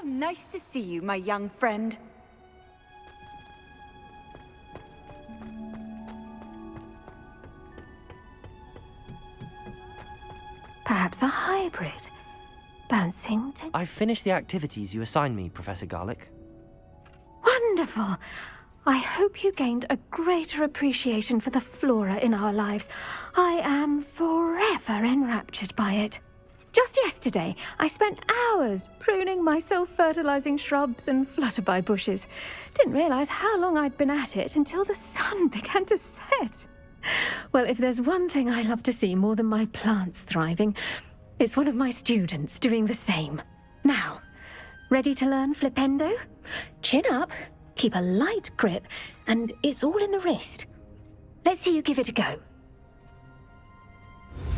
How nice to see you, my young friend. Perhaps a hybrid. Bouncing to... I've finished the activities you assigned me, Professor Garlick. Wonderful! I hope you gained a greater appreciation for the flora in our lives. I am forever enraptured by it. Just yesterday, I spent hours pruning my self-fertilizing shrubs and flutterby bushes. Didn't realize how long I'd been at it until the sun began to set. Well, if there's one thing I love to see more than my plants thriving, it's one of my students doing the same. Now, ready to learn Flipendo? Chin up, keep a light grip, and it's all in the wrist. Let's see you give it a go.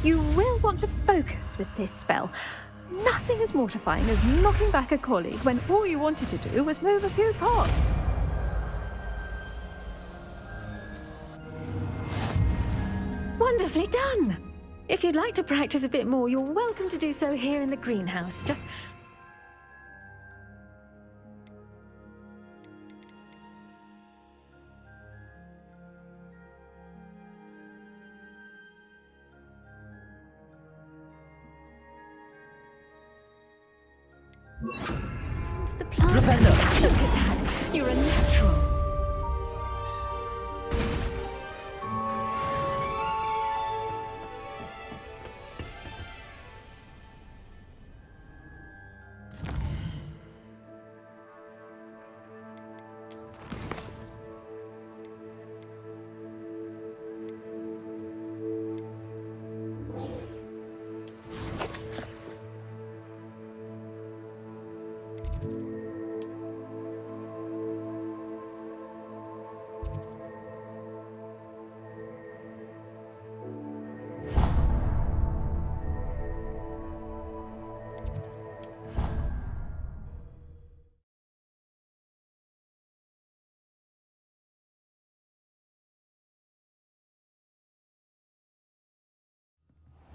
You will want to focus with this spell. Nothing as mortifying as knocking back a colleague when all you wanted to do was move a few pots. Wonderfully done! If you'd like to practice a bit more, you're welcome to do so here in the greenhouse. Just... the plant. Look at that! You're a natural.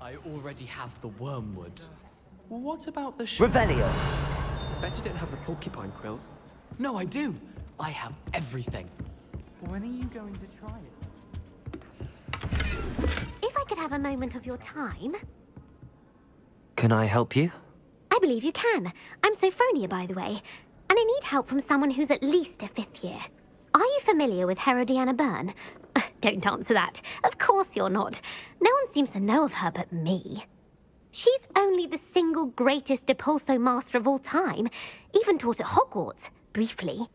I already have the wormwood. What about the Revelio! I bet you don't have the porcupine quills. No, I do! I have everything. When are you going to try it? If I could have a moment of your time... Can I help you? I believe you can. I'm Sophronia, by the way. And I need help from someone who's at least a 5th year. Are you familiar with Herodiana Byrne? Don't answer that. Of course you're not. No one seems to know of her but me. She's only the single greatest Depulso master of all time. Even taught at Hogwarts, briefly.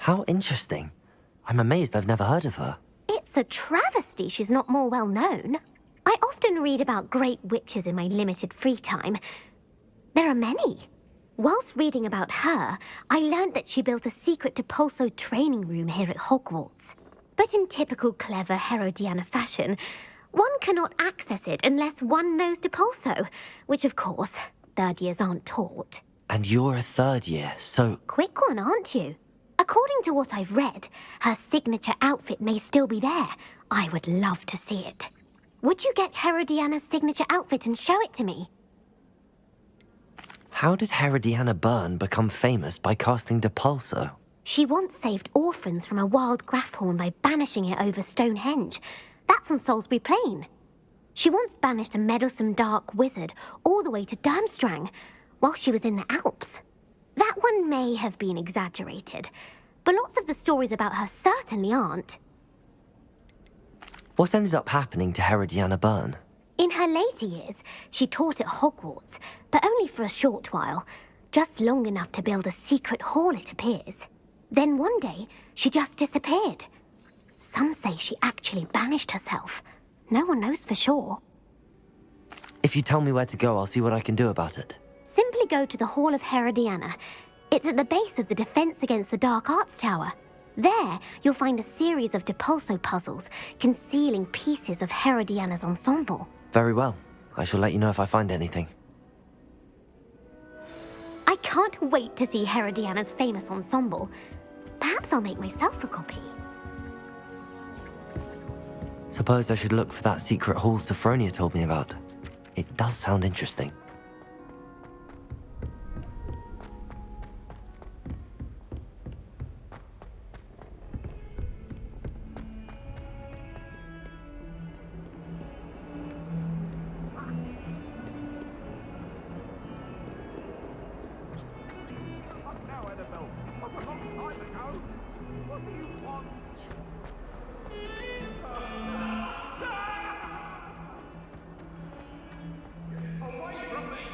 How interesting. I'm amazed I've never heard of her. It's a travesty she's not more well known. I often read about great witches in my limited free time. There are many. Whilst reading about her, I learned that she built a secret Depulso training room here at Hogwarts. But in typical clever Herodiana fashion, one cannot access it unless one knows Depulso, which of course, 3rd years aren't taught. And you're a 3rd year, so... Quick one, aren't you? According to what I've read, her signature outfit may still be there. I would love to see it. Would you get Herodiana's signature outfit and show it to me? How did Herodiana Byrne become famous by casting Depulso? She once saved orphans from a wild Graphorn by banishing it over Stonehenge. That's on Salisbury Plain. She once banished a meddlesome dark wizard all the way to Durmstrang while she was in the Alps. That one may have been exaggerated, but lots of the stories about her certainly aren't. What ended up happening to Herodiana Byrne? In her later years, she taught at Hogwarts, but only for a short while, just long enough to build a secret hall, it appears. Then one day, she just disappeared. Some say she actually banished herself. No one knows for sure. If you tell me where to go, I'll see what I can do about it. Simply go to the Hall of Herodiana. It's at the base of the Defense Against the Dark Arts Tower. There, you'll find a series of Depulso puzzles concealing pieces of Herodiana's ensemble. Very well. I shall let you know if I find anything. I can't wait to see Herodiana's famous ensemble. Perhaps I'll make myself a copy. Suppose I should look for that secret hall Sophronia told me about. It does sound interesting.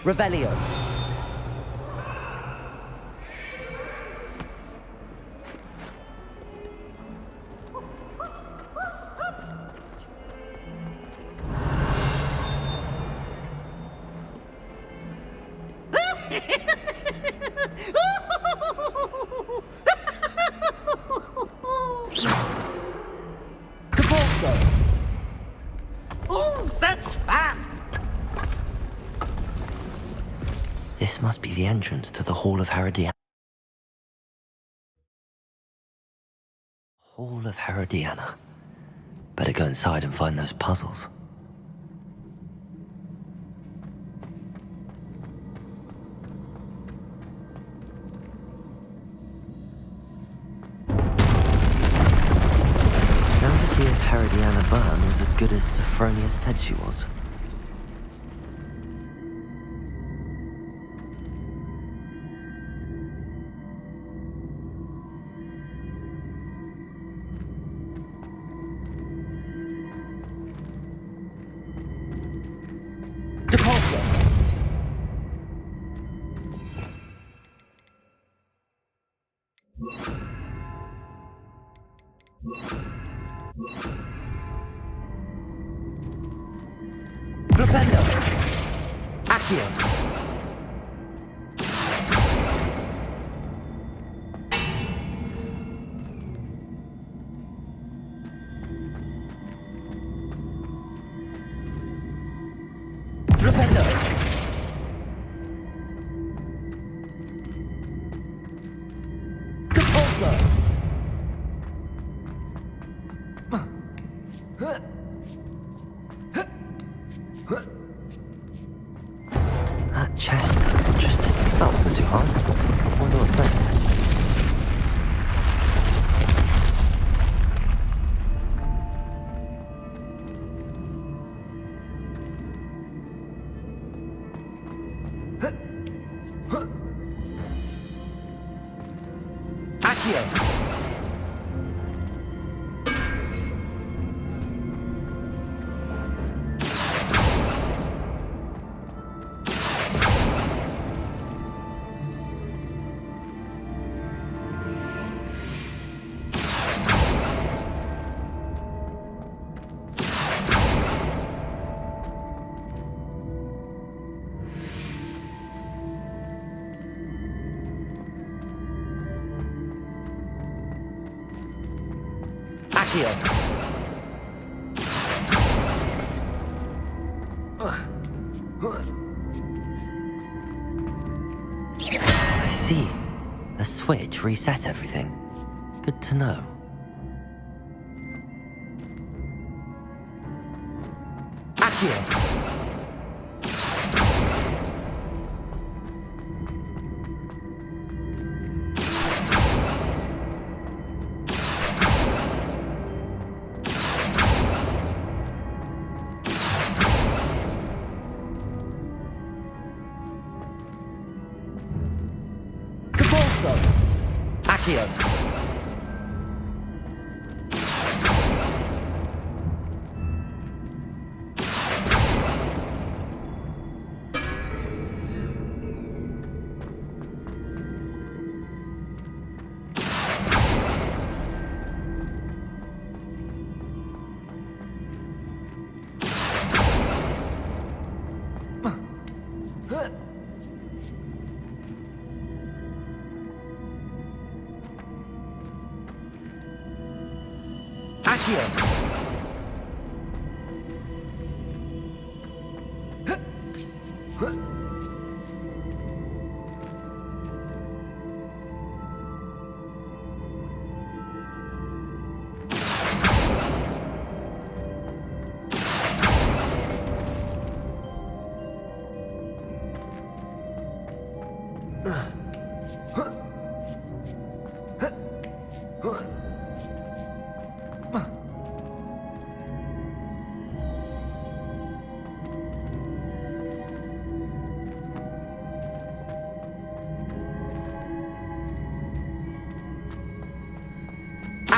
Revelio. Depulso. Oh, such fun! This must be the entrance to the Hall of Herodiana. Hall of Herodiana. Better go inside and find those puzzles. Now to see if Herodiana Byrne was as good as Sophronia said she was. Depulso. Flipendo. Accio. Flipendo. Depulso. That chest looks interesting. That wasn't too hard. Wonder what's next. Accio. Accio. I see. A switch reset everything. Good to know. Accio. Depulso. Accio.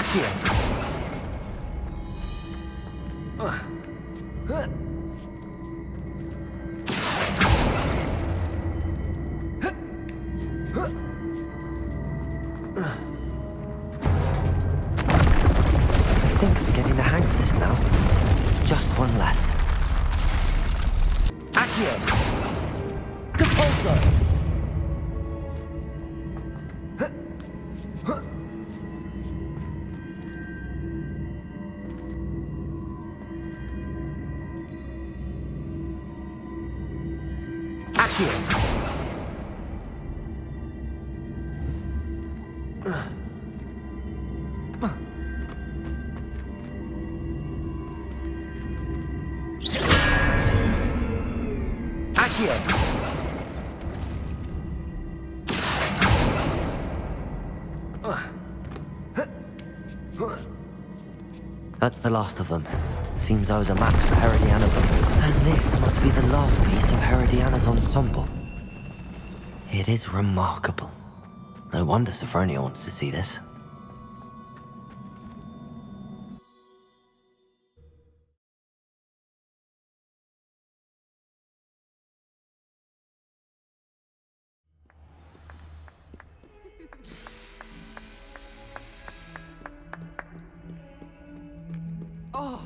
Accio. I think I'm getting the hang of this now. Just one left. Accio. Compulso. Accio. Accio. That's the last of them. Seems I was a match for Herodiana. And this must be the last piece of Herodiana's ensemble. It is remarkable. No wonder Sophronia wants to see this. Oh!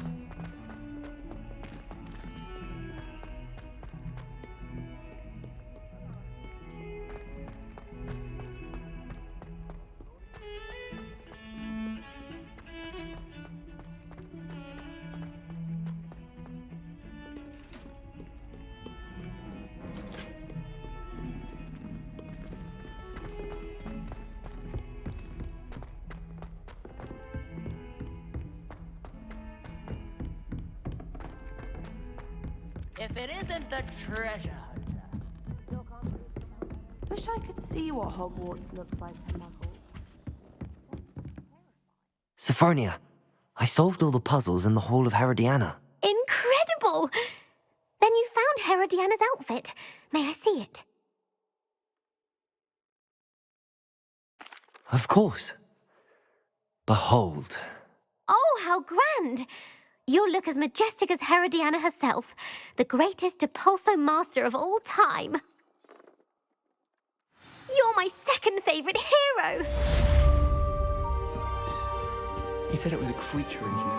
If it isn't the treasure. Wish I could see what Hogwarts looks like from my hall. Sophronia, I solved all the puzzles in the Hall of Herodiana. Incredible! Then you found Herodiana's outfit. May I see it? Of course. Behold. Oh, how grand! You'll look as majestic as Herodiana herself, the greatest Depulso master of all time. You're my second favorite hero! You said it was a creature in you.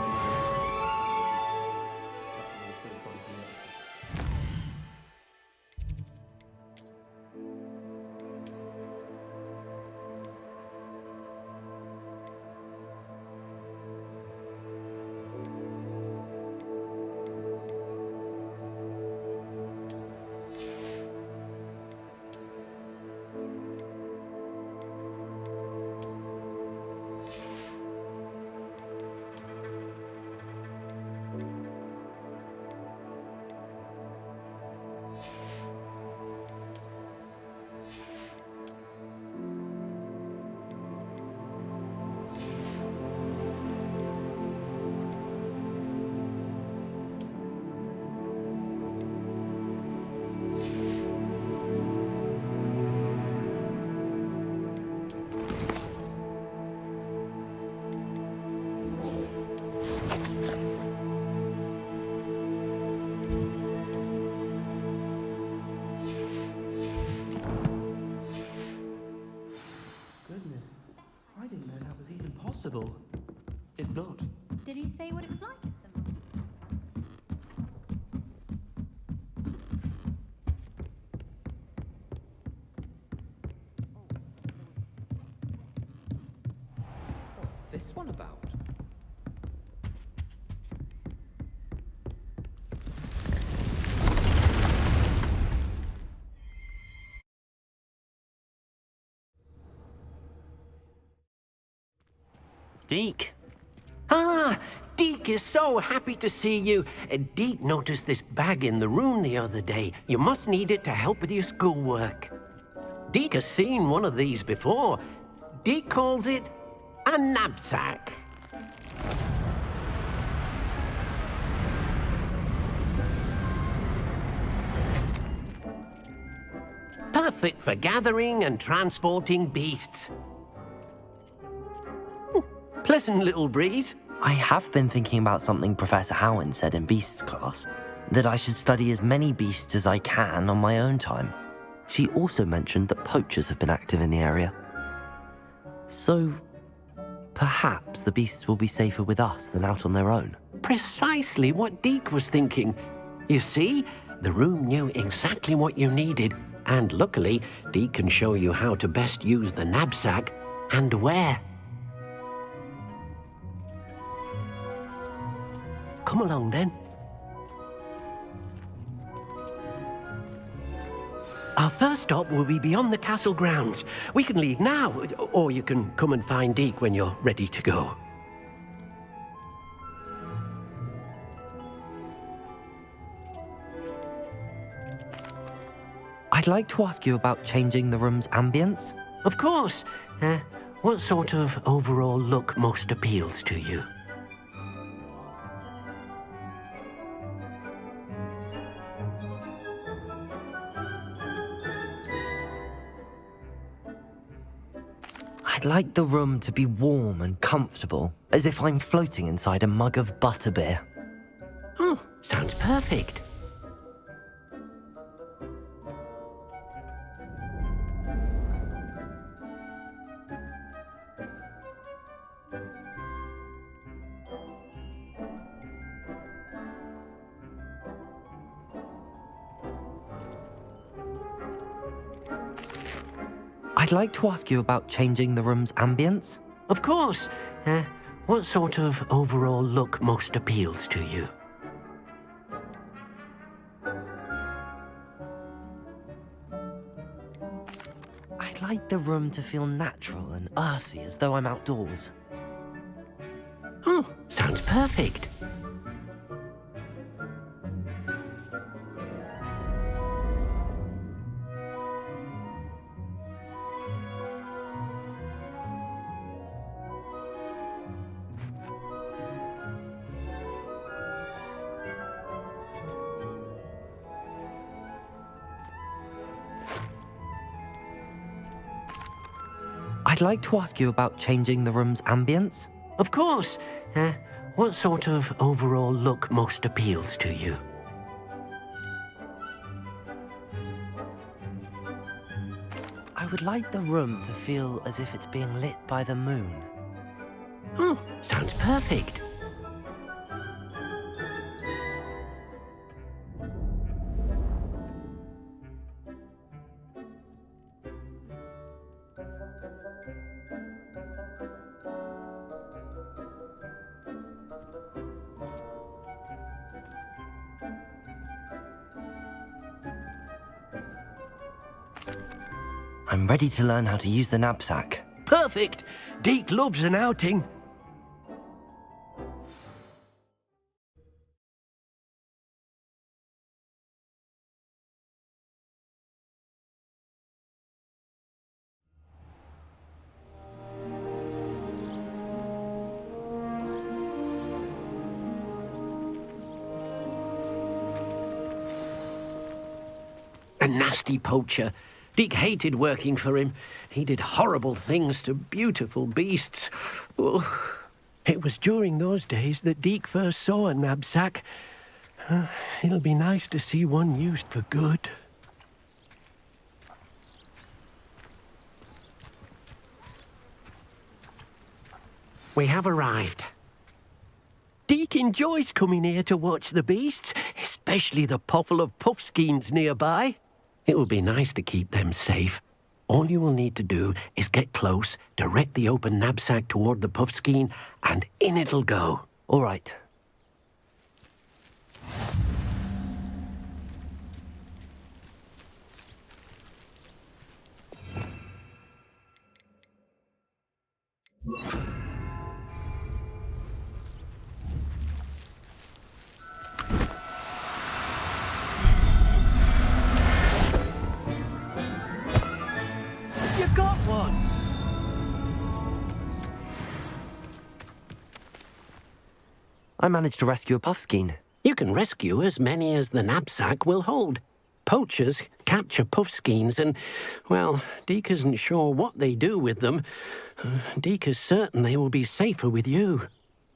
Goodness, I didn't know that was even possible. It's not. Did he say what it was like at some What's this one about? Deke? Ah, Deke is so happy to see you. Deke noticed this bag in the room the other day. You must need it to help with your schoolwork. Deke has seen one of these before. Deke calls it a knapsack. Perfect for gathering and transporting beasts. Pleasant little breeze. I have been thinking about something Professor Howen said in Beasts class, that I should study as many beasts as I can on my own time. She also mentioned that poachers have been active in the area. So, perhaps the beasts will be safer with us than out on their own. Precisely what Deke was thinking. You see, the room knew exactly what you needed, and luckily, Deke can show you how to best use the knapsack and where. Come along then. Our first stop will be beyond the castle grounds. We can leave now, or you can come and find Deke when you're ready to go. I'd like to ask you about changing the room's ambience. Of course. What sort of overall look most appeals to you? I'd like the room to be warm and comfortable, as if I'm floating inside a mug of butterbeer. Oh, sounds perfect. I'd like to ask you about changing the room's ambience. Of course. What sort of overall look most appeals to you? I'd like the room to feel natural and earthy, as though I'm outdoors. Oh, sounds perfect. I'd like to ask you about changing the room's ambience. Of course. What sort of overall look most appeals to you? I would like the room to feel as if it's being lit by the moon. Oh, sounds perfect. I'm ready to learn how to use the knapsack. Perfect. Deke loves an outing. A nasty poacher. Deke hated working for him. He did horrible things to beautiful beasts. Oh, it was during those days that Deke first saw a knapsack. It'll be nice to see one used for good. We have arrived. Deke enjoys coming here to watch the beasts, especially the poffle of puffskeins nearby. It will be nice to keep them safe. All you will need to do is get close, direct the open knapsack toward the puffskein, and in it'll go. All right. I managed to rescue a puffskein. You can rescue as many as the knapsack will hold. Poachers capture puffskeins and, well, Deke isn't sure what they do with them. Deke is certain they will be safer with you.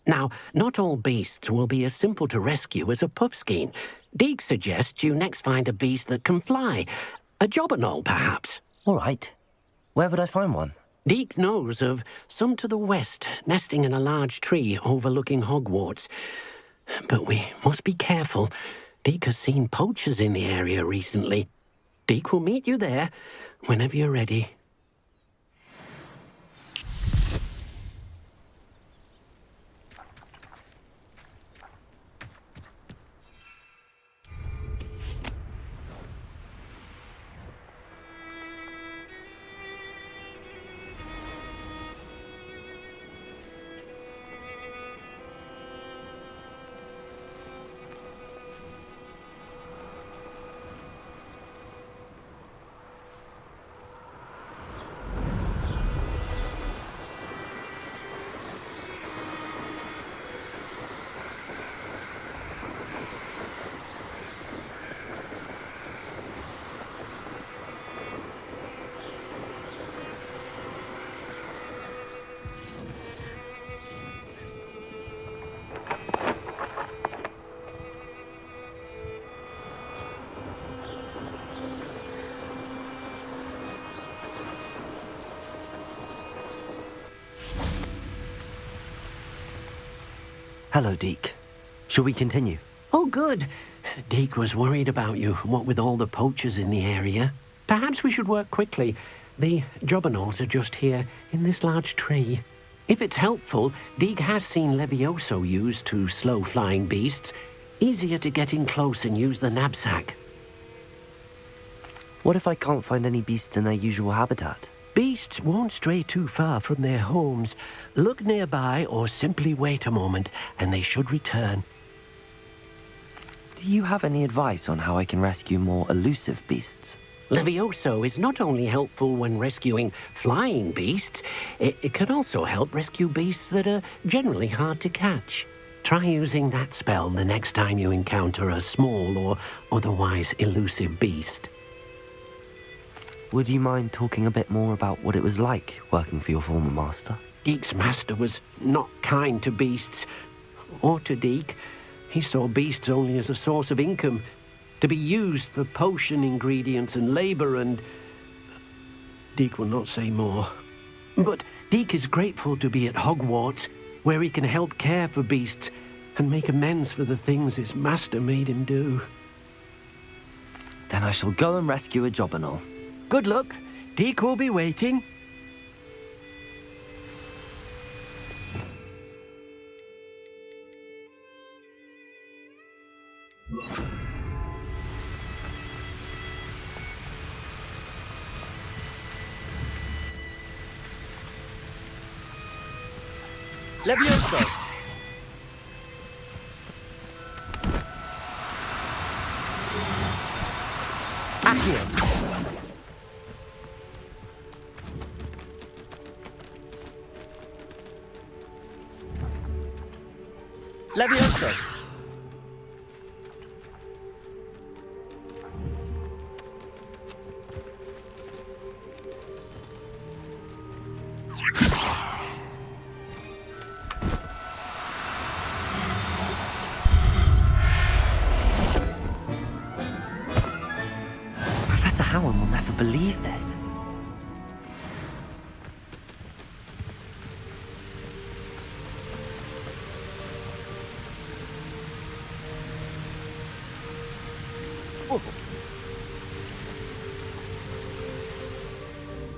Now, not all beasts will be as simple to rescue as a puffskein. Deke suggests you next find a beast that can fly. A jobberknoll, perhaps. All right. Where would I find one? Deke knows of some to the west, nesting in a large tree overlooking Hogwarts. But we must be careful. Deke has seen poachers in the area recently. Deke will meet you there whenever you're ready. Hello, Deke. Shall we continue? Oh, good. Deke was worried about you, what with all the poachers in the area. Perhaps we should work quickly. The jobberknolls are just here, in this large tree. If it's helpful, Deke has seen Levioso used to slow flying beasts. Easier to get in close and use the knapsack. What if I can't find any beasts in their usual habitat? Beasts won't stray too far from their homes. Look nearby or simply wait a moment, and they should return. Do you have any advice on how I can rescue more elusive beasts? Levioso is not only helpful when rescuing flying beasts, it can also help rescue beasts that are generally hard to catch. Try using that spell the next time you encounter a small or otherwise elusive beast. Would you mind talking a bit more about what it was like working for your former master? Deke's master was not kind to beasts, or to Deke. He saw beasts only as a source of income, to be used for potion ingredients and labor, and Deke will not say more. But Deke is grateful to be at Hogwarts, where he can help care for beasts and make amends for the things his master made him do. Then I shall go and rescue a jobberknoll. Good luck. Deke will be waiting. Levioso! Accio! Levioso! Professor Howard will never believe this.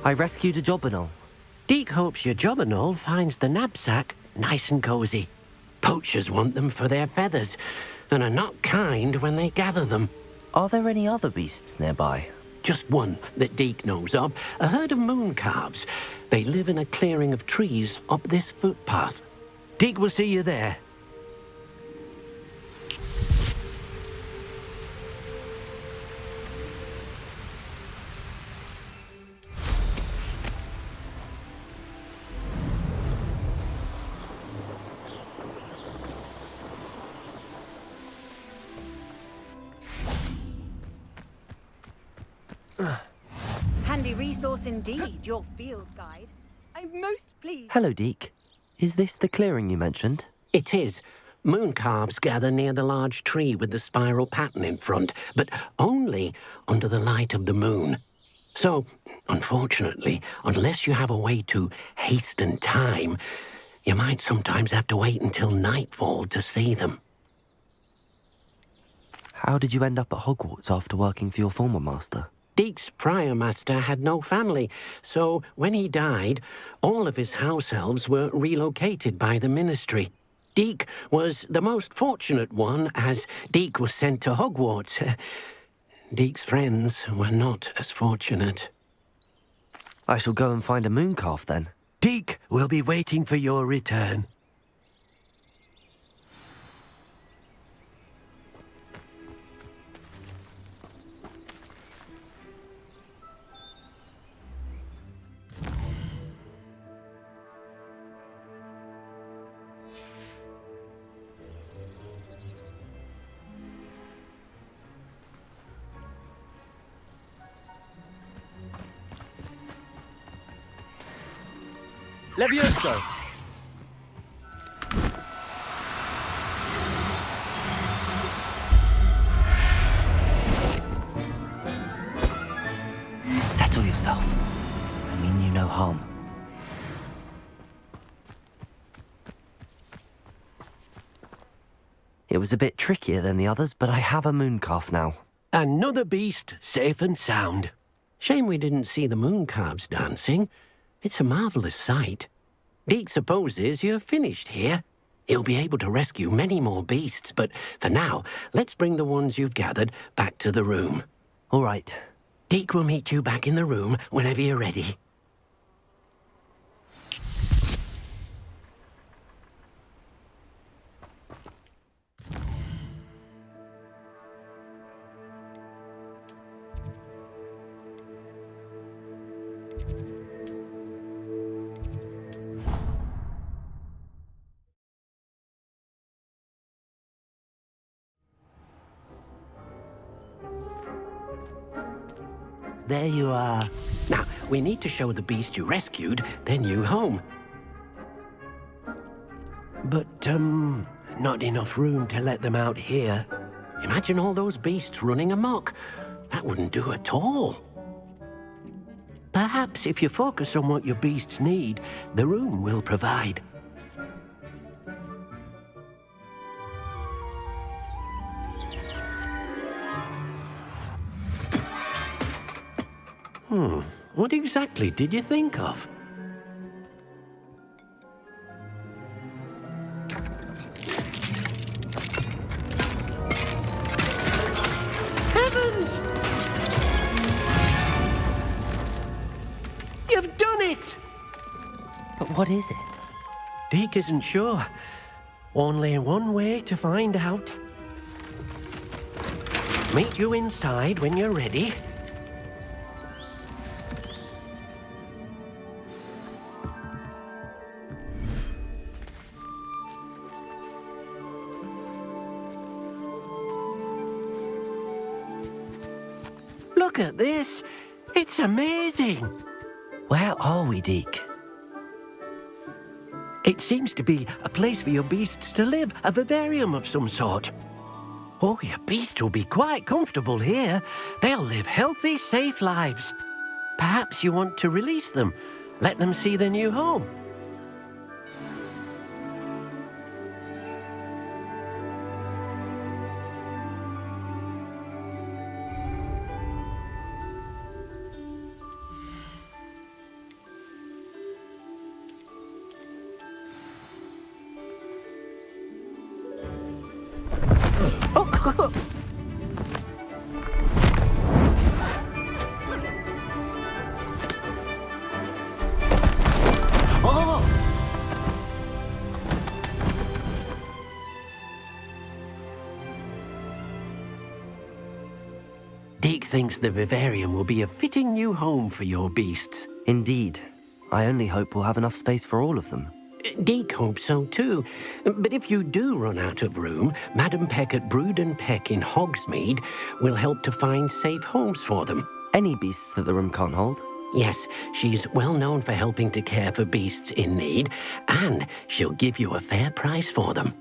I rescued a jobberknoll. Deke hopes your jobberknoll finds the knapsack nice and cozy. Poachers want them for their feathers, and are not kind when they gather them. Are there any other beasts nearby? Just one that Deke knows of, a herd of mooncalves. They live in a clearing of trees up this footpath. Deke will see you there. Handy resource indeed, your field guide. I'm most pleased. Hello, Deke. Is this the clearing you mentioned? It is. Moon calves gather near the large tree with the spiral pattern in front, but only under the light of the moon. So, unfortunately, unless you have a way to hasten time, you might sometimes have to wait until nightfall to see them. How did you end up at Hogwarts after working for your former master? Deke's prior master had no family, so when he died, all of his house elves were relocated by the ministry. Deke was the most fortunate one, as Deke was sent to Hogwarts. Deke's friends were not as fortunate. I shall go and find a moon calf then. Deke will be waiting for your return. Levioso! Settle yourself. I mean you no harm. It was a bit trickier than the others, but I have a moon calf now. Another beast, safe and sound. Shame we didn't see the moon calves dancing. It's a marvellous sight. Deke supposes you're finished here. He'll be able to rescue many more beasts, but for now, let's bring the ones you've gathered back to the room. All right. Deke will meet you back in the room whenever you're ready. There you are. Now, we need to show the beast you rescued their new home. But, not enough room to let them out here. Imagine all those beasts running amok. That wouldn't do at all. Perhaps if you focus on what your beasts need, the room will provide. What exactly did you think of? Heavens! You've done it! But what is it? Deke isn't sure. Only one way to find out. Meet you inside when you're ready. Look at this. It's amazing. Where are we, Deke? It seems to be a place for your beasts to live, a vivarium of some sort. Oh, your beasts will be quite comfortable here. They'll live healthy, safe lives. Perhaps you want to release them, let them see their new home. Deke thinks the vivarium will be a fitting new home for your beasts. Indeed. I only hope we'll have enough space for all of them. Deke hopes so too. But if you do run out of room, Madam Peck at Brood and Peck in Hogsmeade will help to find safe homes for them. Any beasts that the room can't hold? Yes, she's well known for helping to care for beasts in need, and she'll give you a fair price for them.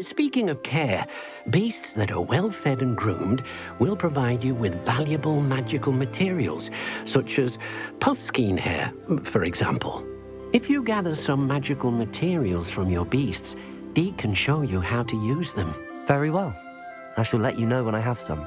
Speaking of care, beasts that are well fed and groomed will provide you with valuable magical materials, such as puffskein hair, for example. If you gather some magical materials from your beasts, Dee can show you how to use them. Very well. I shall let you know when I have some.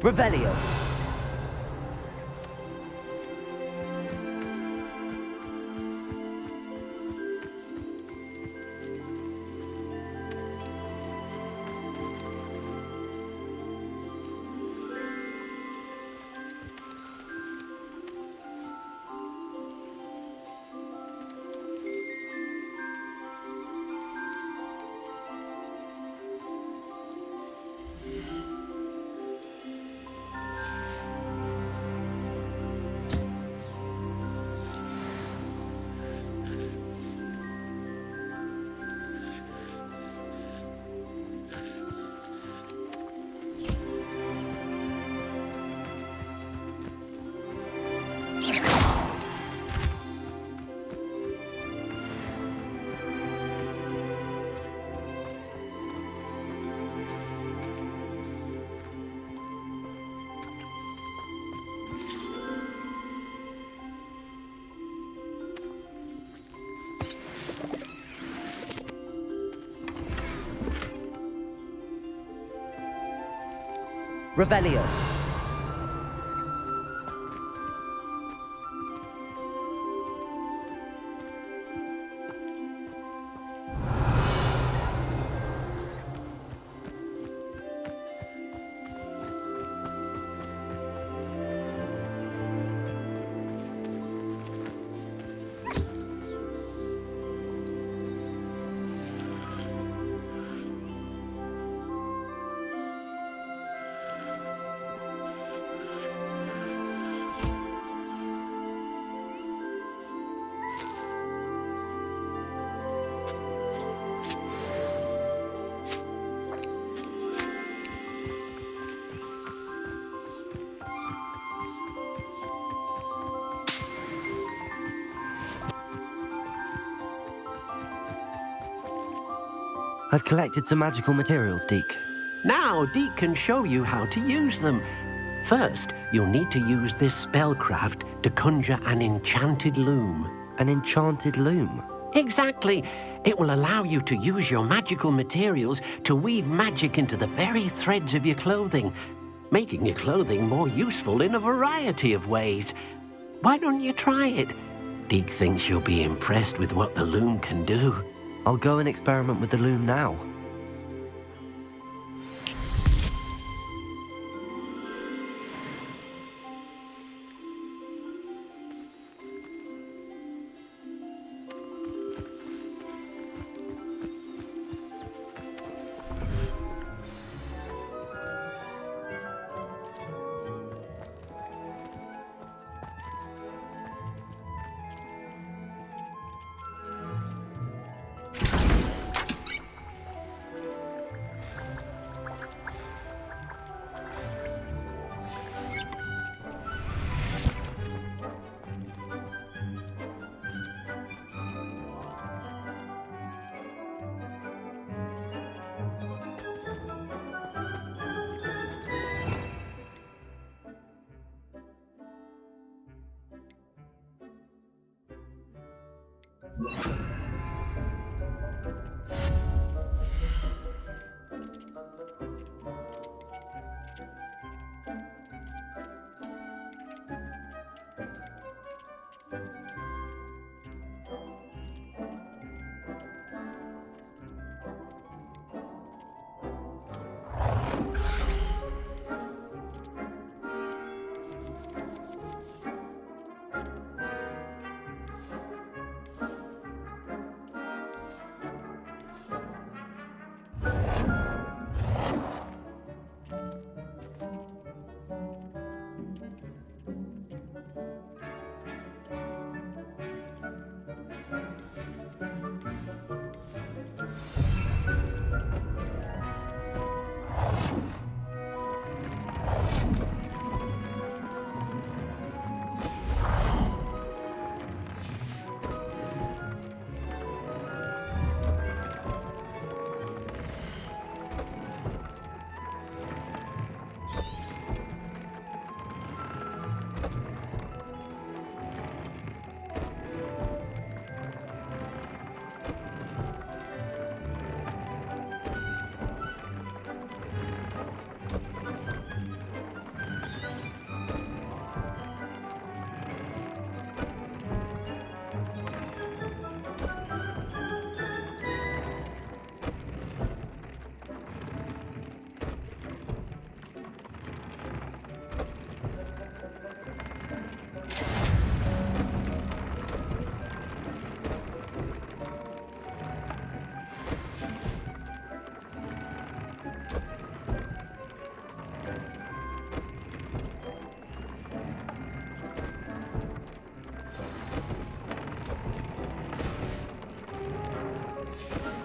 Revelio. Revelio. I've collected some magical materials, Deke. Now Deke can show you how to use them. First, you'll need to use this spellcraft to conjure an enchanted loom. An enchanted loom? Exactly. It will allow you to use your magical materials to weave magic into the very threads of your clothing, making your clothing more useful in a variety of ways. Why don't you try it? Deke thinks you'll be impressed with what the loom can do. I'll go and experiment with the loom now.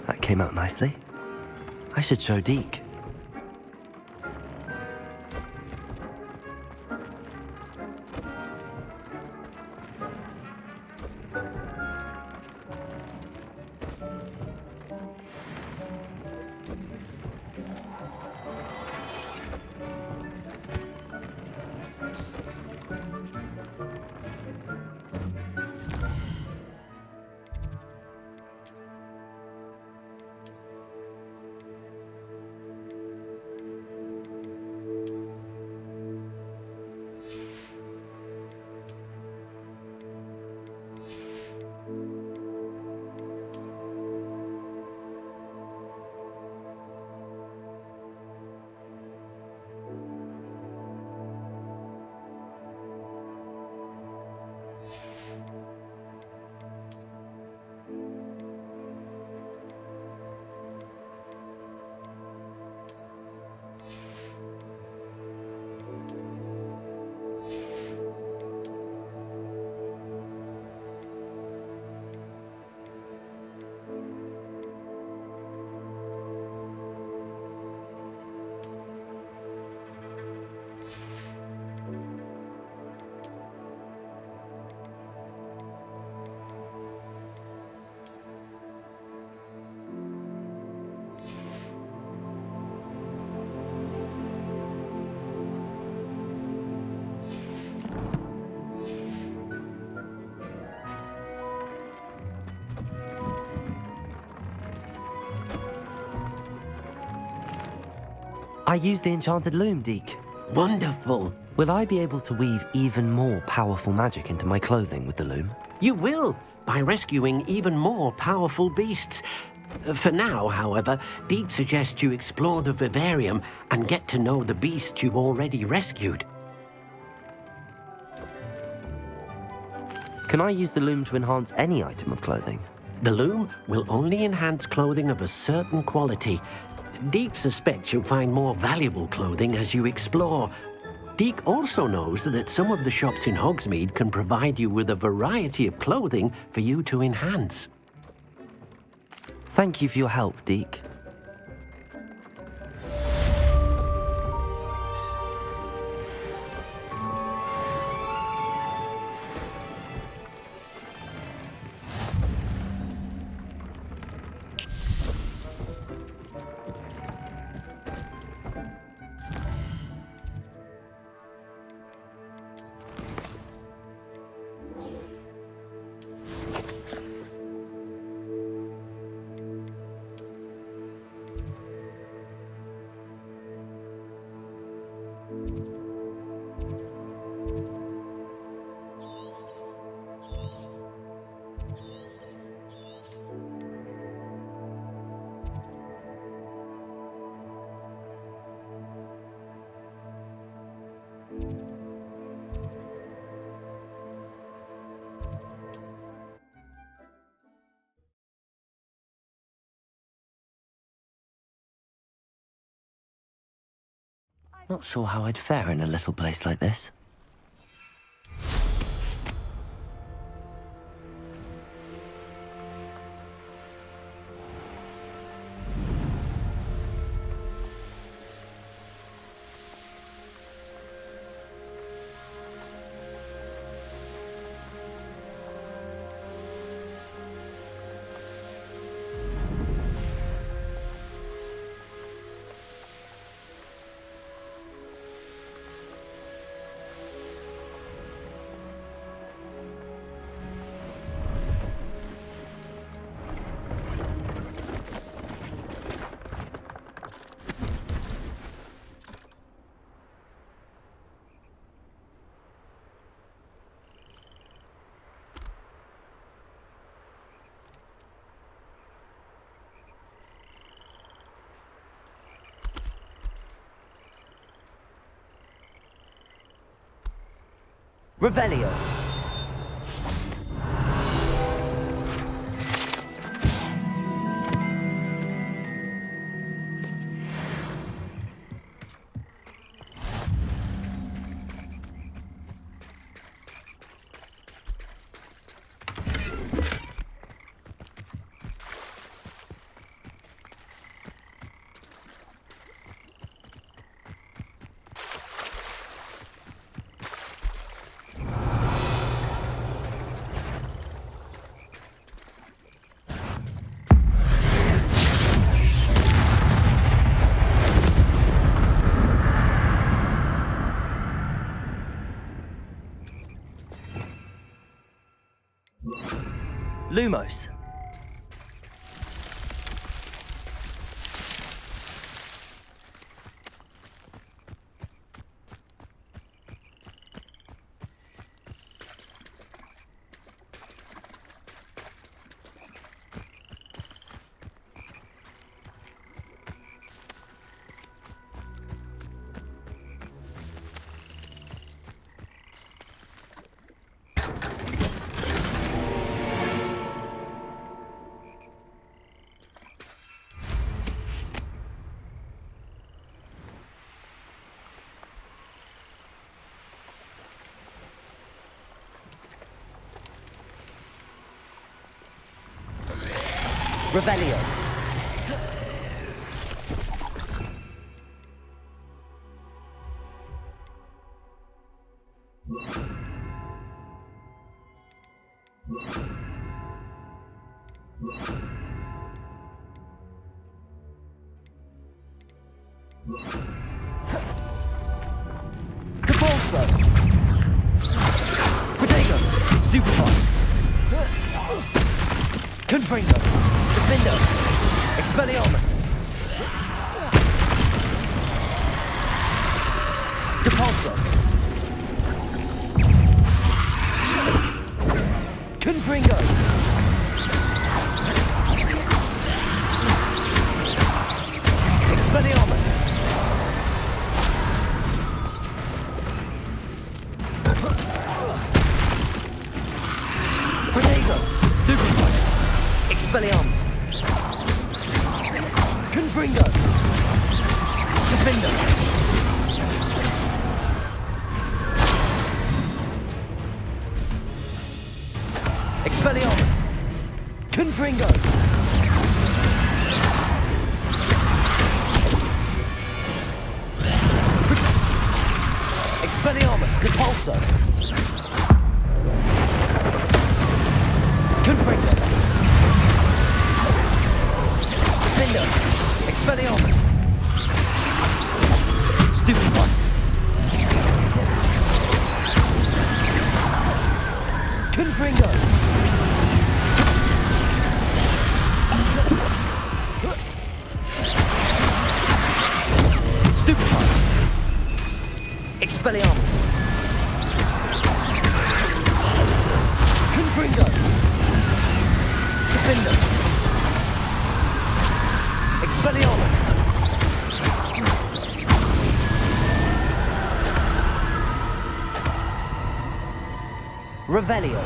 That came out nicely. I should show Deke. I used the enchanted loom, Deke. Wonderful. Will I be able to weave even more powerful magic into my clothing with the loom? You will, by rescuing even more powerful beasts. For now, however, Deke suggests you explore the vivarium and get to know the beasts you've already rescued. Can I use the loom to enhance any item of clothing? The loom will only enhance clothing of a certain quality. Deke suspects you'll find more valuable clothing as you explore. Deke also knows that some of the shops in Hogsmeade can provide you with a variety of clothing for you to enhance. Thank you for your help, Deke. Not sure how I'd fare in a little place like this. Revelio. Lumos. Revelio. Depulso. Protego. Stupefy. Confringo. Defendo. Expelliarmus. Depulso. Confringo. Expelliarmus. Protego. Stupefy. Expelliarmus. Confringo. Defender. Expelliarmus. Confringo. Expelliarmus. Depulso. Confringo. Defender. Expelliarmus. Stupefy. Confringo. Stupefy. Expelliarmus. Confringo. Defender. Expelliarmus. Revelio.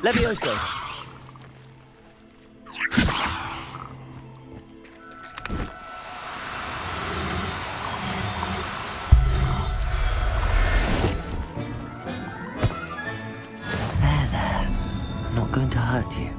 Levioso. There. I'm not going to hurt you.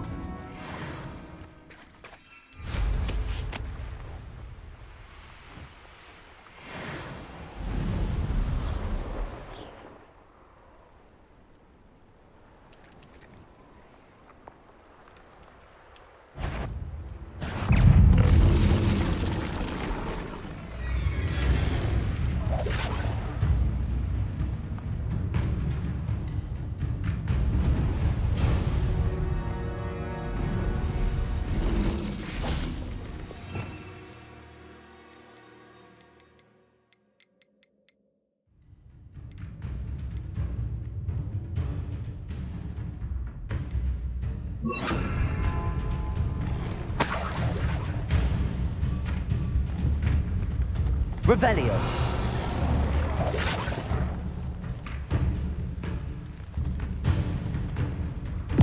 Revelio.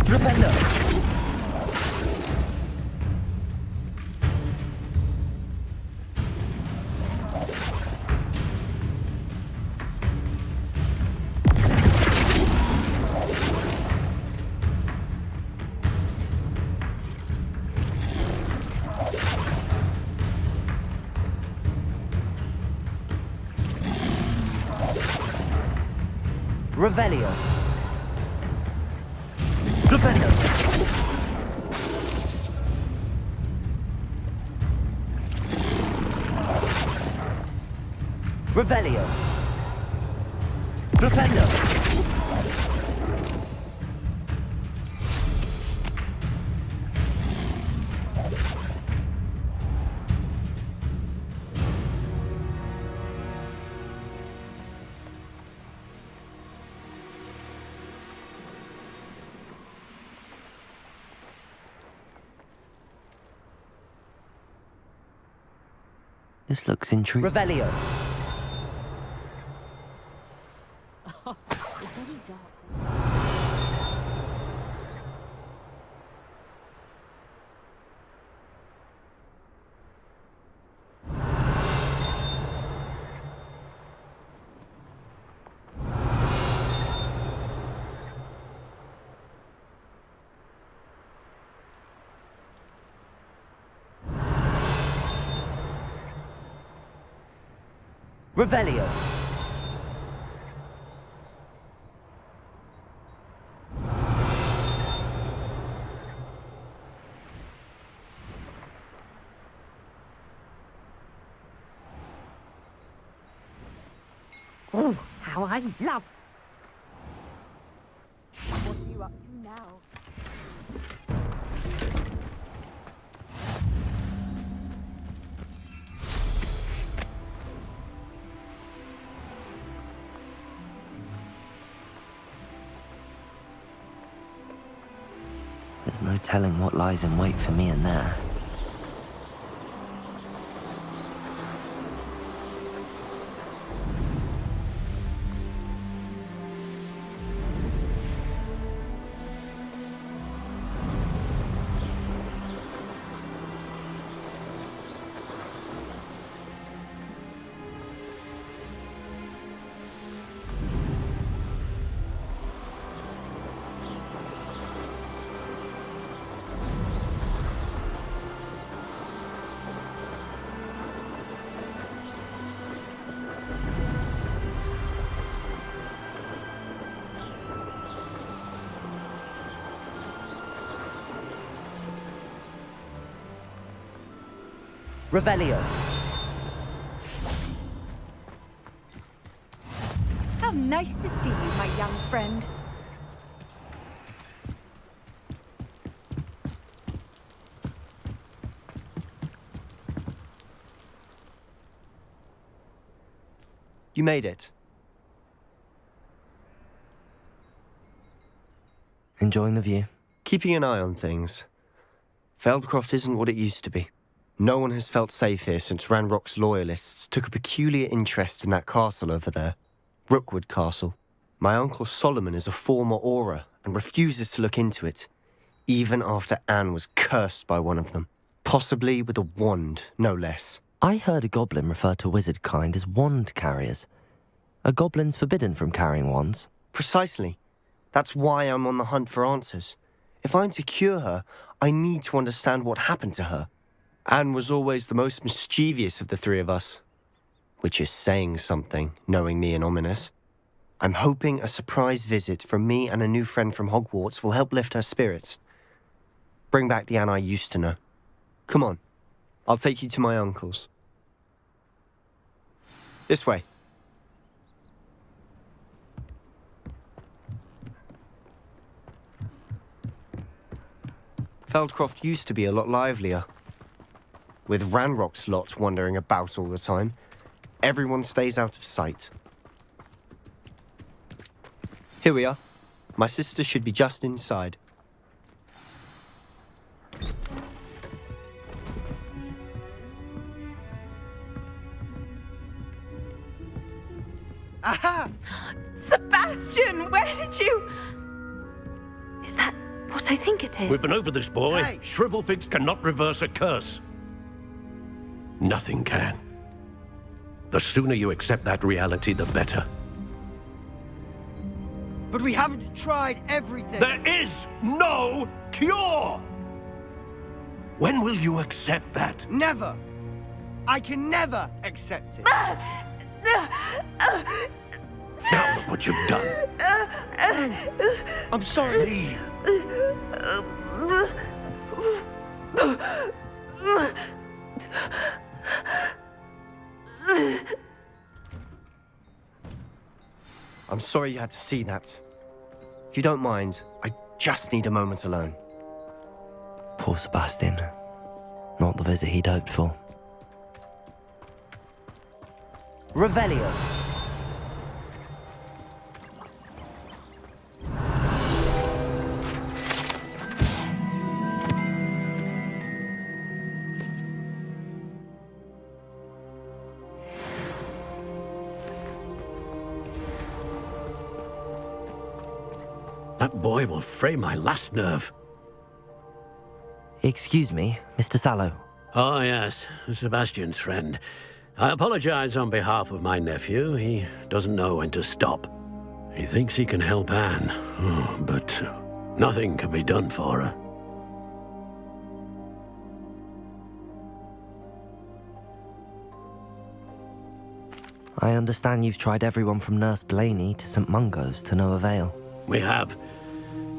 Flipendo. Revelio. Flipendo. Revelio. Flipendo. This looks intriguing. Revelio. Revelio. Oh, how I love... What are you up to now? There's no telling what lies in wait for me in there. Revelio. How nice to see you, my young friend. You made it. Enjoying the view? Keeping an eye on things. Feldcroft isn't what it used to be. No one has felt safe here since Ranrock's loyalists took a peculiar interest in that castle over there. Rookwood Castle. My uncle Solomon is a former Auror and refuses to look into it, even after Anne was cursed by one of them. Possibly with a wand, no less. I heard a goblin refer to wizard kind as wand carriers. Are goblins forbidden from carrying wands? Precisely. That's why I'm on the hunt for answers. If I'm to cure her, I need to understand what happened to her. Anne was always the most mischievous of the three of us. Which is saying something, knowing me and Ominous. I'm hoping a surprise visit from me and a new friend from Hogwarts will help lift her spirits. Bring back the Anne I used to know. Come on, I'll take you to my uncle's. This way. Feldcroft used to be a lot livelier. With Ranrock's lot wandering about all the time, everyone stays out of sight. Here we are. My sister should be just inside. Aha! Sebastian, where did you... Is that what I think it is? We've been over this, boy. Hey. Shrivelfigs cannot reverse a curse. Nothing can. The sooner you accept that reality, the better. But we haven't tried everything. There is no cure! When will you accept that? Never. I can never accept it. Now look what you've done. I'm sorry. Leave. I'm sorry you had to see that. If you don't mind, I just need a moment alone. Poor Sebastian. Not the visit he'd hoped for. Revelio. That boy will fray my last nerve. Excuse me, Mr. Sallow. Oh, yes, Sebastian's friend. I apologize on behalf of my nephew. He doesn't know when to stop. He thinks he can help Anne, but nothing can be done for her. I understand you've tried everyone from Nurse Blaney to St. Mungo's to no avail. We have.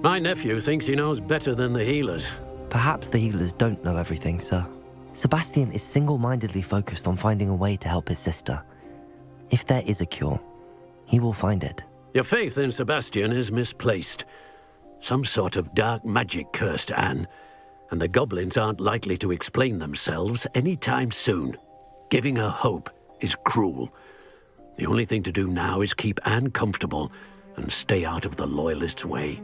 My nephew thinks he knows better than the healers. Perhaps the healers don't know everything, sir. Sebastian is single-mindedly focused on finding a way to help his sister. If there is a cure, he will find it. Your faith in Sebastian is misplaced. Some sort of dark magic cursed Anne, and the goblins aren't likely to explain themselves anytime soon. Giving her hope is cruel. The only thing to do now is keep Anne comfortable and stay out of the Loyalists' way.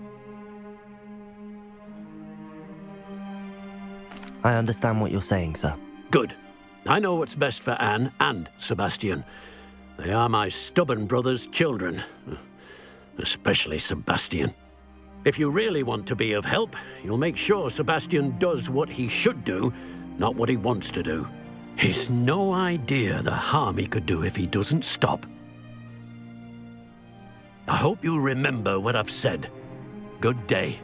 I understand what you're saying, sir. Good. I know what's best for Anne and Sebastian. They are my stubborn brother's children. Especially Sebastian. If you really want to be of help, you'll make sure Sebastian does what he should do, not what he wants to do. He's no idea the harm he could do if he doesn't stop. I hope you remember what I've said. Good day.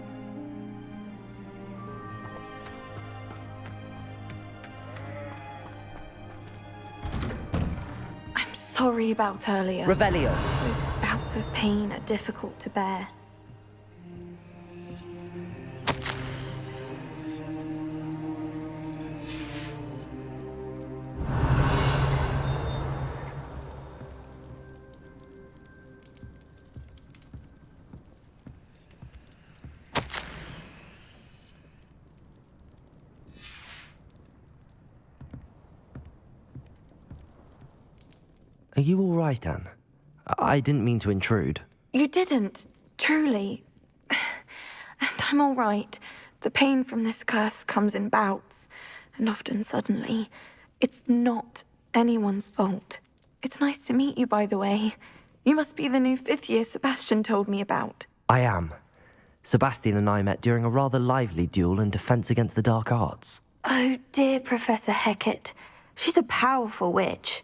I'm sorry about earlier. Revelio. Those bouts of pain are difficult to bear. Are you all right, Anne? I didn't mean to intrude. You didn't, truly. And I'm all right. The pain from this curse comes in bouts, and often suddenly. It's not anyone's fault. It's nice to meet you, by the way. You must be the new 5th year Sebastian told me about. I am. Sebastian and I met during a rather lively duel in Defense Against the Dark Arts. Oh, dear Professor Hecat. She's a powerful witch.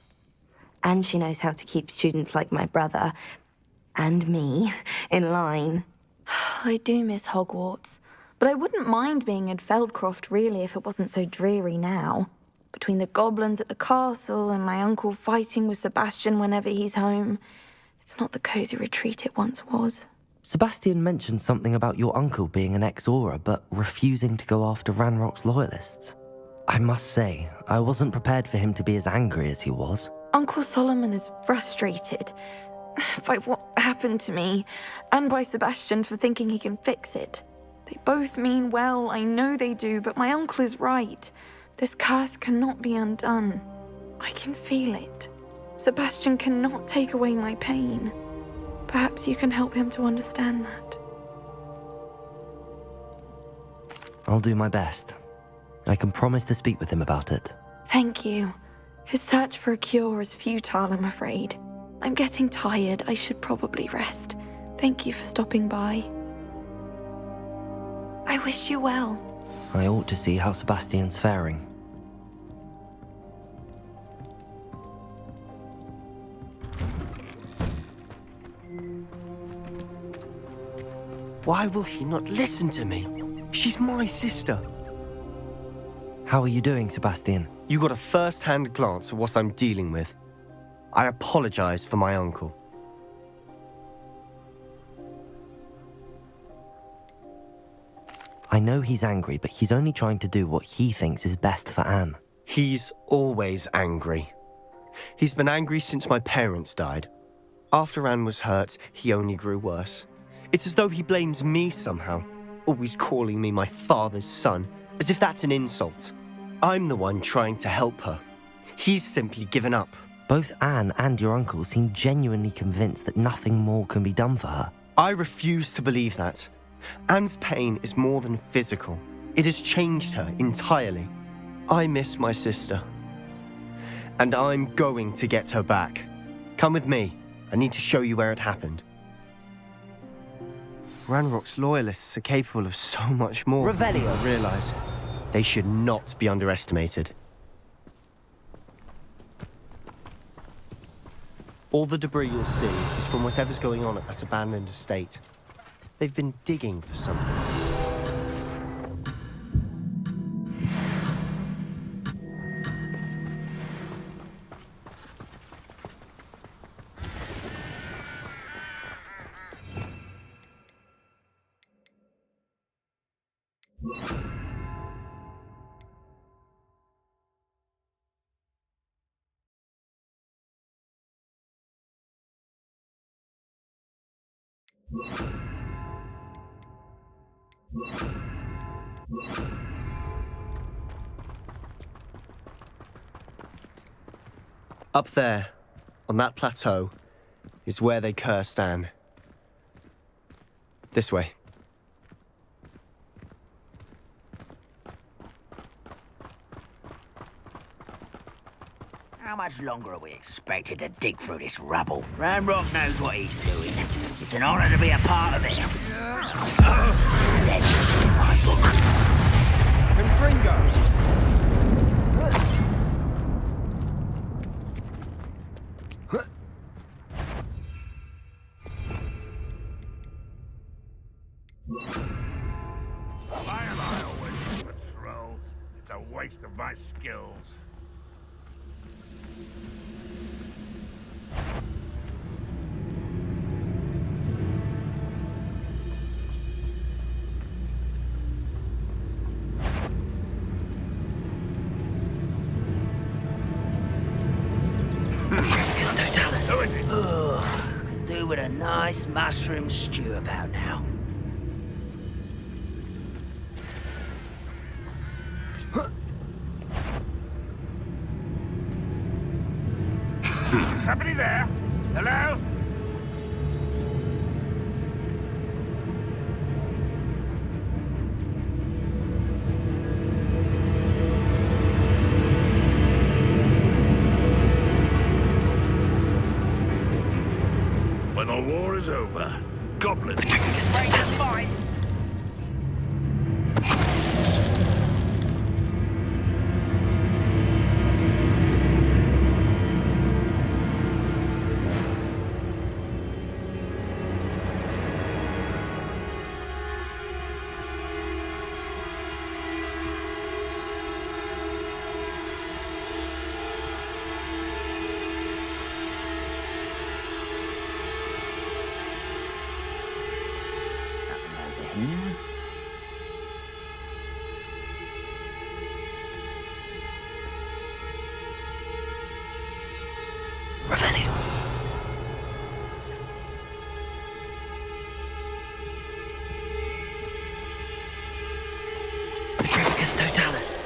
And she knows how to keep students like my brother, and me, in line. I do miss Hogwarts, but I wouldn't mind being in Feldcroft, really, if it wasn't so dreary now. Between the goblins at the castle and my uncle fighting with Sebastian whenever he's home, it's not the cosy retreat it once was. Sebastian mentioned something about your uncle being an ex-Auror, but refusing to go after Ranrock's loyalists. I must say, I wasn't prepared for him to be as angry as he was. Uncle Solomon is frustrated by what happened to me, and by Sebastian for thinking he can fix it. They both mean well, I know they do, but my uncle is right. This curse cannot be undone. I can feel it. Sebastian cannot take away my pain. Perhaps you can help him to understand that. I'll do my best. I can promise to speak with him about it. Thank you. His search for a cure is futile, I'm afraid. I'm getting tired. I should probably rest. Thank you for stopping by. I wish you well. I ought to see how Sebastian's faring. Why will he not listen to me? She's my sister. How are you doing, Sebastian? You got a first-hand glance at what I'm dealing with. I apologize for my uncle. I know he's angry, but he's only trying to do what he thinks is best for Anne. He's always angry. He's been angry since my parents died. After Anne was hurt, he only grew worse. It's as though he blames me somehow, always calling me my father's son, as if that's an insult. I'm the one trying to help her. He's simply given up. Both Anne and your uncle seem genuinely convinced that nothing more can be done for her. I refuse to believe that. Anne's pain is more than physical. It has changed her entirely. I miss my sister. And I'm going to get her back. Come with me. I need to show you where it happened. Ranrock's loyalists are capable of so much more than I realize. They should not be underestimated. All the debris you'll see is from whatever's going on at that abandoned estate. They've been digging for something. Up there, on that plateau, is where they cursed Anne. This way. How much longer are we expected to dig through this rubble? Ramrock knows what he's doing. It's an honor to be a part of it. That's in my book. Confringo! Why am I always on patrol? It's a waste of my skills. Who is it? Oh, could do with a nice mushroom stew about now. Somebody there? Hello? When the war is over, goblins will fight. Here? Revelio. Petrificus totalis.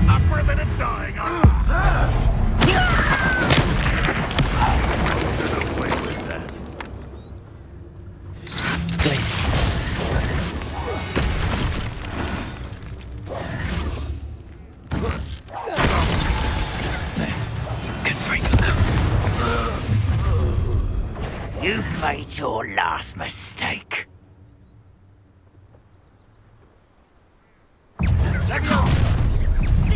Up for a bit of dying, You've made your last mistake.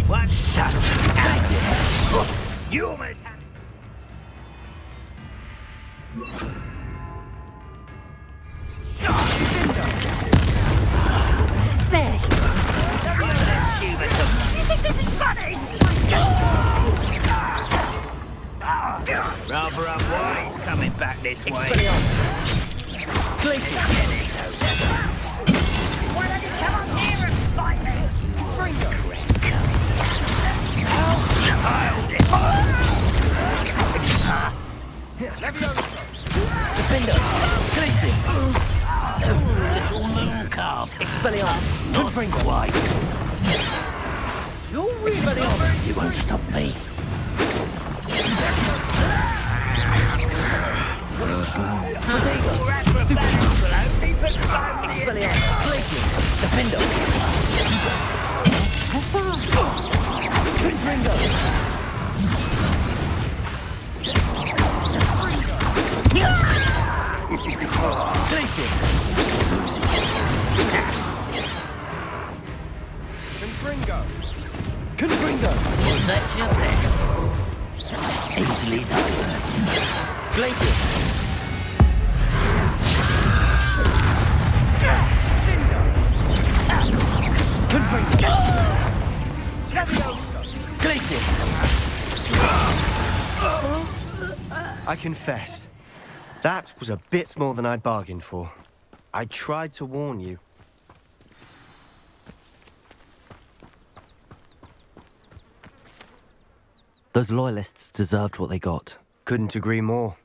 One son of acid. You almost had... There you go. You think this is funny? Rather unwise coming back this way. Glacier. Why don't you come up here and fight me? Fringo. Child. Defender. Glacis. Little moon calf. Expelliarmus. Not quite. You're really Expelliarmus. You won't stop me. Expelliarmus. Glacius. Defender. Confringo. Glacius. Confringo! Confringo. Was that your best? Easily diverted. Glacius. Confringo. Glacius. I confess, that was a bit more than I'd bargained for. I tried to warn you. Those loyalists deserved what they got. Couldn't agree more.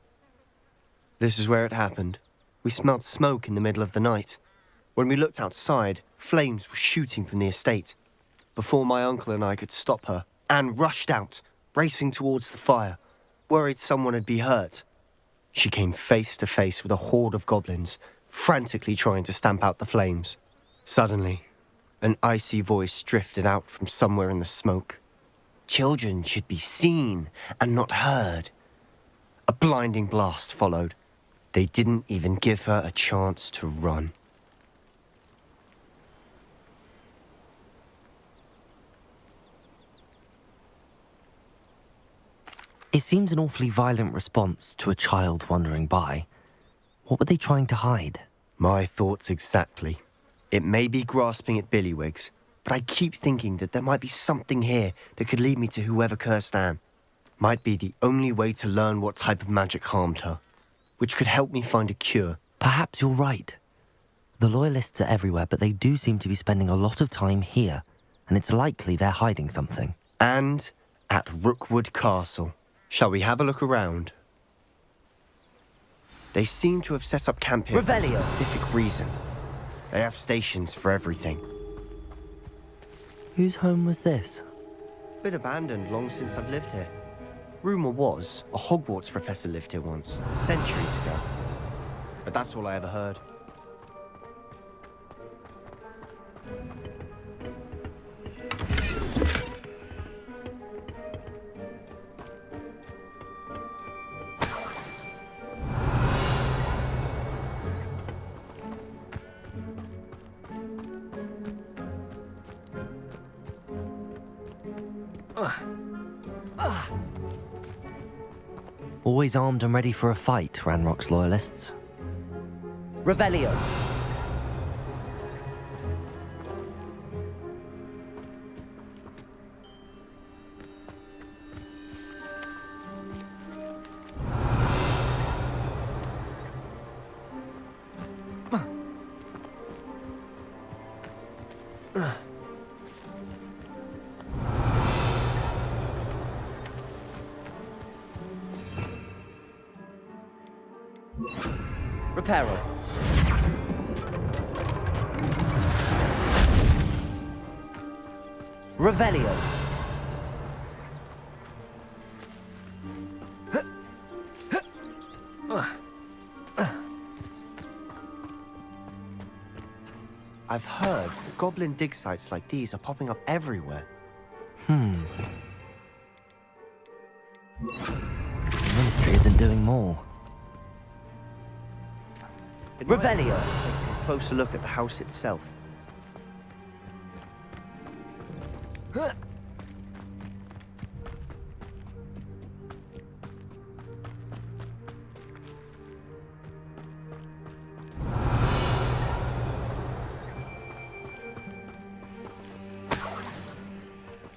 This is where it happened. We smelled smoke in the middle of the night. When we looked outside, flames were shooting from the estate. Before my uncle and I could stop her, Anne rushed out, racing towards the fire, worried someone had been hurt. She came face to face with a horde of goblins, frantically trying to stamp out the flames. Suddenly, an icy voice drifted out from somewhere in the smoke. Children should be seen and not heard. A blinding blast followed. They didn't even give her a chance to run. It seems an awfully violent response to a child wandering by. What were they trying to hide? My thoughts exactly. It may be grasping at billywhigs, but I keep thinking that there might be something here that could lead me to whoever cursed Anne. Might be the only way to learn what type of magic harmed her, which could help me find a cure. Perhaps you're right. The Loyalists are everywhere, but they do seem to be spending a lot of time here, and it's likely they're hiding something. And at Rookwood Castle. Shall we have a look around? They seem to have set up camp here for a specific reason. They have stations for everything. Whose home was this? Been abandoned long since I've lived here. Rumour was a Hogwarts professor lived here once, centuries ago. But that's all I ever heard. Always armed and ready for a fight, Ranrock's Loyalists. Revelio. Reparo. Revelio. I've heard that goblin dig sites like these are popping up everywhere. The Ministry isn't doing more. Revelio. Taking a closer look at the house itself.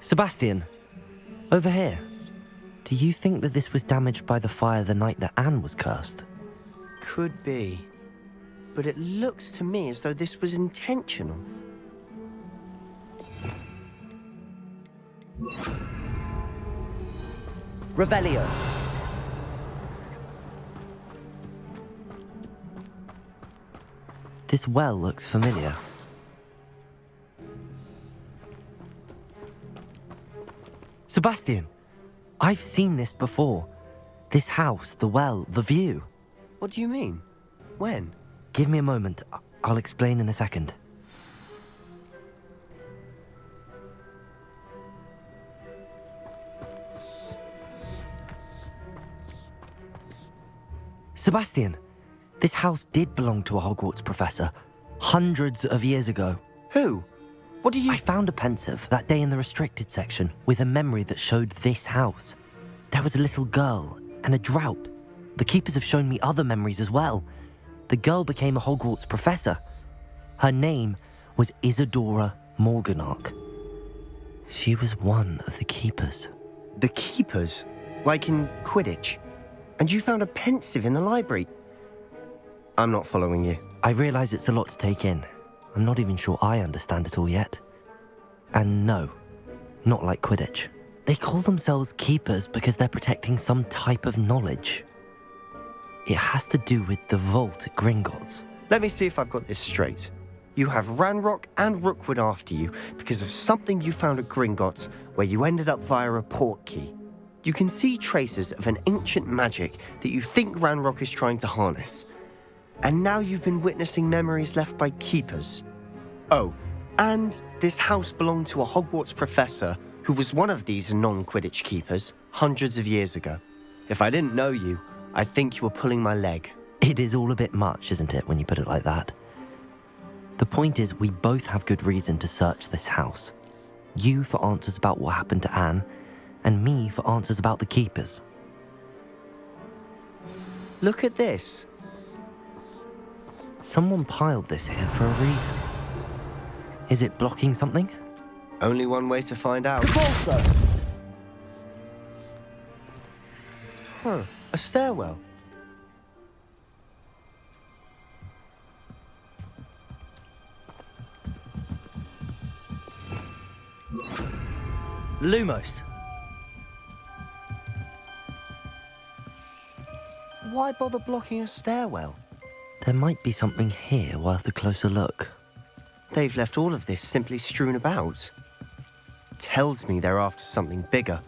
Sebastian, over here. Do you think that this was damaged by the fire the night that Anne was cursed? Could be. But it looks to me as though this was intentional. Revelio. This well looks familiar. Sebastian, I've seen this before. This house, the well, the view. What do you mean? When? Give me a moment. I'll explain in a second. Sebastian, this house did belong to a Hogwarts professor, hundreds of years ago. Who? What do you... I found a pensive that day in the restricted section with a memory that showed this house. There was a little girl and a drought. The keepers have shown me other memories as well. The girl became a Hogwarts professor. Her name was Isadora Morganach. She was one of the keepers. The keepers? Like in Quidditch? And you found a pensive in the library? I'm not following you. I realise it's a lot to take in. I'm not even sure I understand it all yet. And no, not like Quidditch. They call themselves keepers because they're protecting some type of knowledge. It has to do with the vault at Gringotts. Let me see if I've got this straight. You have Ranrock and Rookwood after you because of something you found at Gringotts where you ended up via a port key. You can see traces of an ancient magic that you think Ranrock is trying to harness. And now you've been witnessing memories left by keepers. Oh, and this house belonged to a Hogwarts professor who was one of these non-Quidditch keepers hundreds of years ago. If I didn't know you, I'd think you were pulling my leg. It is all a bit much, isn't it, when you put it like that? The point is, we both have good reason to search this house. You for answers about what happened to Anne, and me for answers about the keepers. Look at this. Someone piled this here for a reason. Is it blocking something? Only one way to find out. Huh, a stairwell. Lumos. Why bother blocking a stairwell? There might be something here worth a closer look. They've left all of this simply strewn about. Tells me they're after something bigger.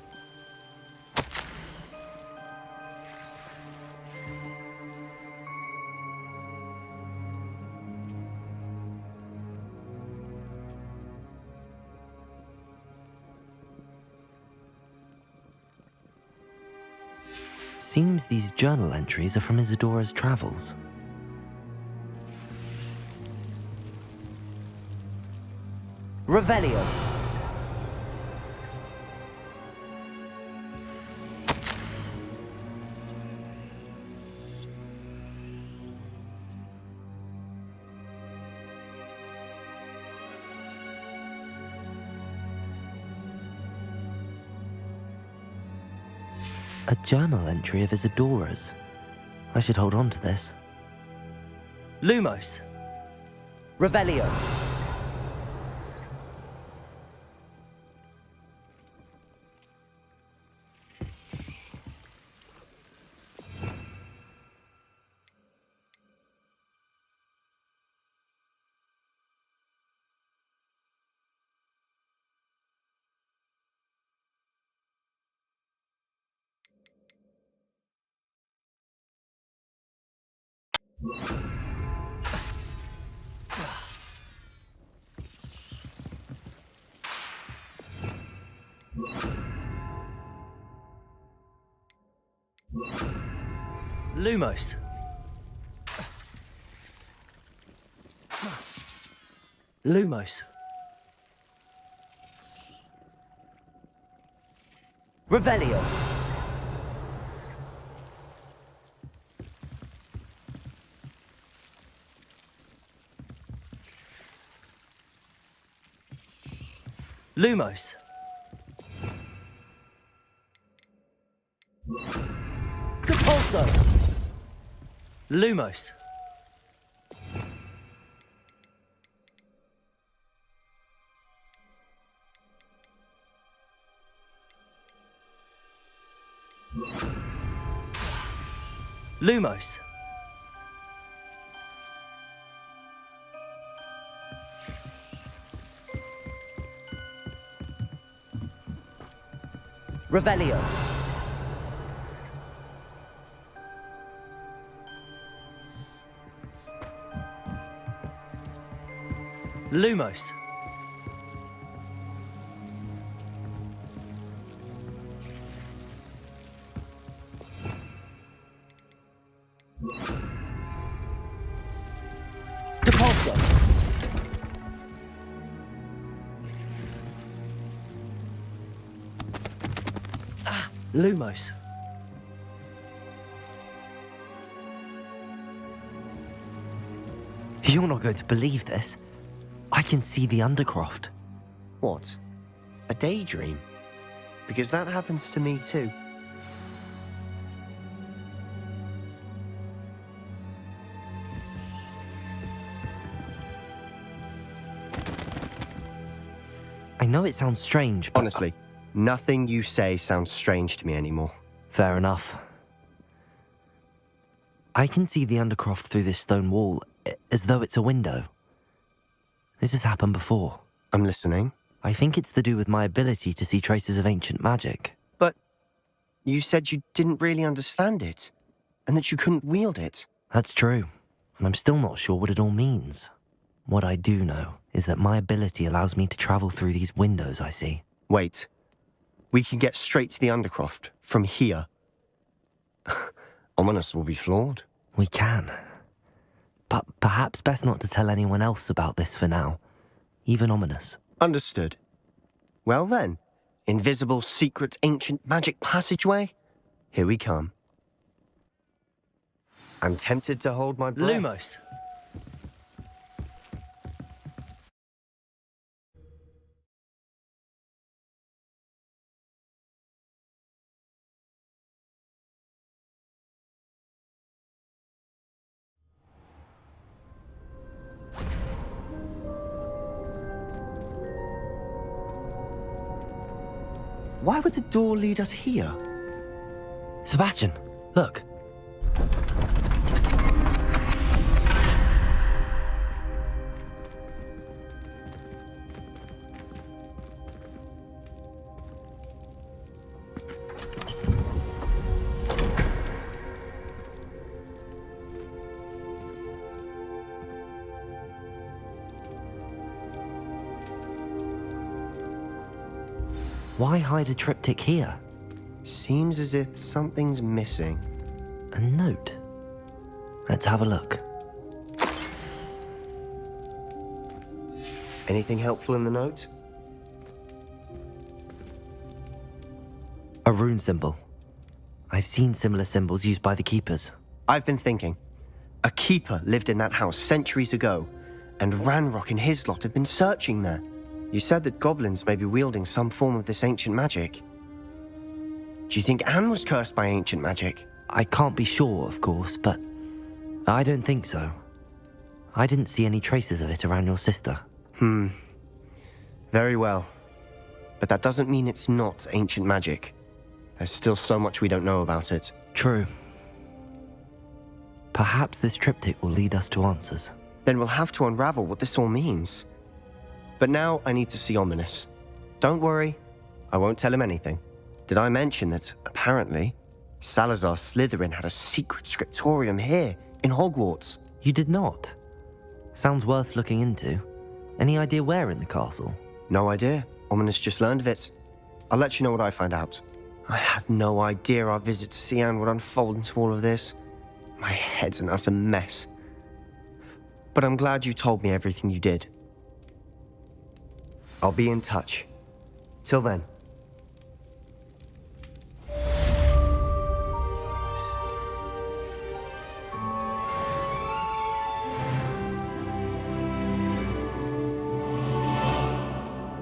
Seems these journal entries are from Isadora's travels. Revelio. A journal entry of Isadora's. I should hold on to this. Lumos. Revelio. Lumos. Lumos. Revelio. Lumos. Compulso. Lumos. Lumos. Revelio. Lumos. Depulso. Lumos. You're not going to believe this. I can see the Undercroft. What? A daydream? Because that happens to me too. I know it sounds strange, but... Honestly, Nothing you say sounds strange to me anymore. Fair enough. I can see the Undercroft through this stone wall, as though it's a window. This has happened before. I'm listening. I think it's to do with my ability to see traces of ancient magic. But you said you didn't really understand it, and that you couldn't wield it. That's true, and I'm still not sure what it all means. What I do know is that my ability allows me to travel through these windows I see. Wait. We can get straight to the Undercroft from here. Ominous will be floored. We can. But perhaps best not to tell anyone else about this for now. Even Ominous. Understood. Well then, invisible, secret, ancient magic passageway? Here we come. I'm tempted to hold my breath. Lumos. Why would the door lead us here? Sebastian, look. Why hide a triptych here? Seems as if something's missing. A note. Let's have a look. Anything helpful in the note? A rune symbol. I've seen similar symbols used by the keepers. I've been thinking. A keeper lived in that house centuries ago, and Ranrock and his lot have been searching there. You said that goblins may be wielding some form of this ancient magic. Do you think Anne was cursed by ancient magic? I can't be sure, of course, but I don't think so. I didn't see any traces of it around your sister. Very well. But that doesn't mean it's not ancient magic. There's still so much we don't know about it. True. Perhaps this triptych will lead us to answers. Then we'll have to unravel what this all means. But now I need to see Ominous. Don't worry, I won't tell him anything. Did I mention that, apparently, Salazar Slytherin had a secret scriptorium here in Hogwarts? You did not? Sounds worth looking into. Any idea where in the castle? No idea. Ominous just learned of it. I'll let you know what I find out. I had no idea our visit to Cian would unfold into all of this. My head's an utter mess. But I'm glad you told me everything you did. I'll be in touch. Till then.